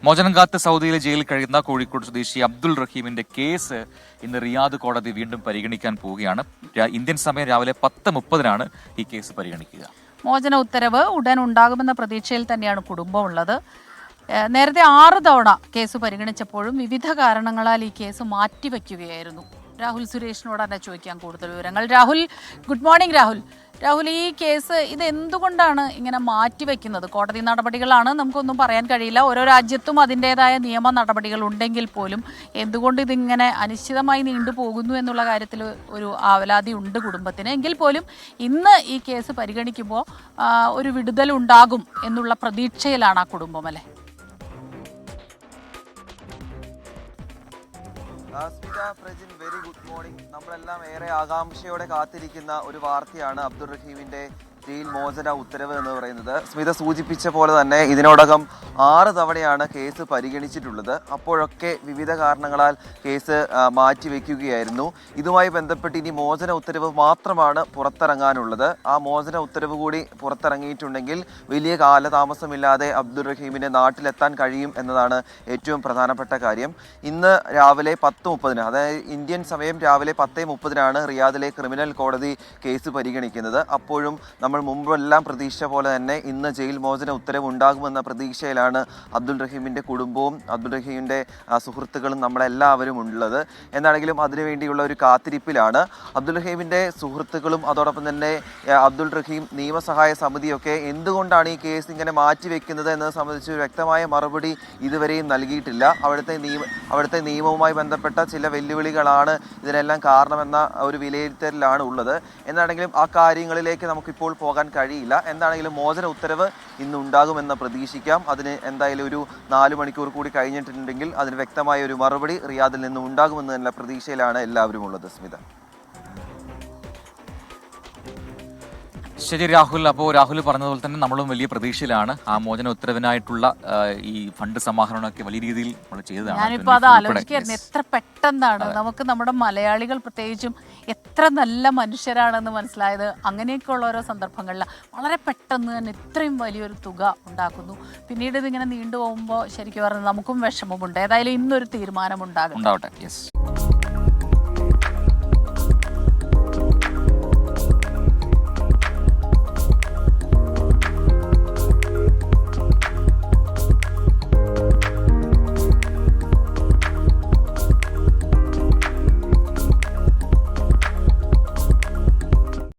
മോചനം കാത്ത് സൗദിയിലെ ജയിലിൽ കഴിയുന്ന കോഴിക്കോട് സ്വദേശി അബ്ദുൾ റഹീമിന്റെ കേസ് ഇന്ന് റിയാദ് കോടതി വീണ്ടും പരിഗണിക്കാൻ പോവുകയാണ്. ഇന്ത്യൻ സമയം രാവിലെ 10:30 ഈ കേസ് പരിഗണിക്കുക. മോചന ഉത്തരവ് ഉടൻ ഉണ്ടാകുമെന്ന പ്രതീക്ഷയിൽ തന്നെയാണ് കുടുംബം ഉള്ളത്. നേരത്തെ 6 തവണ കേസ് പരിഗണിച്ചപ്പോഴും വിവിധ കാരണങ്ങളാൽ ഈ കേസ് മാറ്റിവെക്കുകയായിരുന്നു. രാഹുൽ സുരേഷിനോട് തന്നെ ചോദിക്കാൻ കൂടുതൽ വിവരങ്ങൾ. Rahul, good morning. രാഹുൽ, ഈ കേസ് ഇത് എന്തുകൊണ്ടാണ് ഇങ്ങനെ മാറ്റിവെക്കുന്നത്? കോടതി നടപടികളാണ്, നമുക്കൊന്നും പറയാൻ കഴിയില്ല. ഓരോ രാജ്യത്തും അതിൻ്റെതായ നിയമ നടപടികൾ ഉണ്ടെങ്കിൽ പോലും എന്തുകൊണ്ട് ഇതിങ്ങനെ അനിശ്ചിതമായി നീണ്ടുപോകുന്നു എന്നുള്ള കാര്യത്തിൽ ഒരു ആവലാതി ഉണ്ട് കുടുംബത്തിന്. എങ്കിൽ പോലും ഇന്ന് ഈ കേസ് പരിഗണിക്കുമ്പോൾ ഒരു വിടുതൽ ഉണ്ടാകും എന്നുള്ള പ്രതീക്ഷയിലാണ് ആ കുടുംബം, അല്ലേ? Very good morning. നമ്മളെല്ലാം ഏറെ ആകാംക്ഷയോടെ കാത്തിരിക്കുന്ന ഒരു വാർത്തയാണ് അബ്ദുൾ റഹീമിന്റെ ജയിൽ മോചന ഉത്തരവ് എന്ന് പറയുന്നത്. സ്മിത സൂചിപ്പിച്ച പോലെ തന്നെ ഇതിനോടകം 6 തവണയാണ് കേസ് പരിഗണിച്ചിട്ടുള്ളത്. അപ്പോഴൊക്കെ വിവിധ കാരണങ്ങളാൽ കേസ് മാറ്റിവെക്കുകയായിരുന്നു. ഇതുമായി ബന്ധപ്പെട്ട് ഇനി മോചന ഉത്തരവ് മാത്രമാണ് പുറത്തിറങ്ങാനുള്ളത്. ആ മോചന ഉത്തരവ് കൂടി പുറത്തിറങ്ങിയിട്ടുണ്ടെങ്കിൽ വലിയ കാലതാമസമില്ലാതെ അബ്ദുൾ റഹീമിന് നാട്ടിലെത്താൻ കഴിയും എന്നതാണ് ഏറ്റവും പ്രധാനപ്പെട്ട കാര്യം. ഇന്ന് രാവിലെ 10:30, അതായത് ഇന്ത്യൻ സമയം രാവിലെ 10:30 റിയാദിലെ ക്രിമിനൽ കോടതി കേസ് പരിഗണിക്കുന്നത്. അപ്പോഴും നമ്മൾ മുമ്പെല്ലാം പ്രതീക്ഷ പോലെ തന്നെ ഇന്ന് ജയിൽ മോചന ഉത്തരവ് ഉണ്ടാകുമെന്ന പ്രതീക്ഷയിലാണ് അബ്ദുൾ റഹീമിൻ്റെ കുടുംബവും അബ്ദുൾ റഹീമിൻ്റെ സുഹൃത്തുക്കളും നമ്മളെല്ലാവരും ഉള്ളത്. എന്നാണെങ്കിലും അതിനുവേണ്ടിയുള്ള ഒരു കാത്തിരിപ്പിലാണ്. അബ്ദുൾ റഹീമിൻ്റെ സുഹൃത്തുക്കളും അതോടൊപ്പം തന്നെ അബ്ദുൾ റഹീം നിയമസഹായ സമിതിയൊക്കെ എന്തുകൊണ്ടാണ് ഈ കേസ് ഇങ്ങനെ മാറ്റിവെക്കുന്നത് എന്നത് സംബന്ധിച്ച് വ്യക്തമായ മറുപടി ഇതുവരെയും നൽകിയിട്ടില്ല. അവിടുത്തെ നിയമവുമായി ബന്ധപ്പെട്ട ചില വെല്ലുവിളികളാണ് ഇതിനെല്ലാം കാരണമെന്ന ഒരു വിലയിരുത്തലിലാണ് ഉള്ളത്. എന്നാണെങ്കിലും ആ കാര്യങ്ങളിലേക്ക് നമുക്കിപ്പോൾ പോകാൻ കഴിയില്ല. എന്താണെങ്കിലും മോചന ഉത്തരവ് ഇന്ന് ഉണ്ടാകുമെന്ന് പ്രതീക്ഷിക്കാം. അതിന് എന്തായാലും ഒരു 4 മണിക്കൂർ കൂടി കഴിഞ്ഞിട്ടുണ്ടെങ്കിൽ അതിന് വ്യക്തമായ ഒരു മറുപടി റിയാദിൽ നിന്ന് ഉണ്ടാകുമെന്ന് തന്നെ പ്രതീക്ഷയിലാണ് എല്ലാവരും ഉള്ളത്. സ്മിത. ശരി രാഹുൽ, അപ്പോൾ രാഹുൽ പറഞ്ഞതുപോലെ തന്നെ നമ്മളും വലിയ പ്രതീക്ഷയിലാണ്. ആ മോചന ഉത്തരവിനായിട്ടുള്ള ഈ ഫണ്ട് സമാഹരണമൊക്കെ വലിയ രീതിയിൽ നമ്മൾ ചെയ്തതാണ്. ഞാനിപ്പോൾ അത് ആലോചിക്കായിരുന്നു, എത്ര പെട്ടെന്നാണ് നമുക്ക് നമ്മുടെ മലയാളികൾ പ്രത്യേകിച്ചും എത്ര നല്ല മനുഷ്യരാണെന്ന് മനസ്സിലായത്. അങ്ങനെയൊക്കെയുള്ള ഓരോ സന്ദർഭങ്ങളിൽ വളരെ പെട്ടെന്ന് തന്നെ ഇത്രയും വലിയൊരു തുക ഉണ്ടാക്കുന്നു. പിന്നീട് ഇതിങ്ങനെ നീണ്ടുപോകുമ്പോൾ ശരിക്കും പറഞ്ഞാൽ നമുക്കും വിഷമമുണ്ട്. ഏതായാലും ഇന്നൊരു തീരുമാനം ഉണ്ടാകട്ടെ. യെസ്.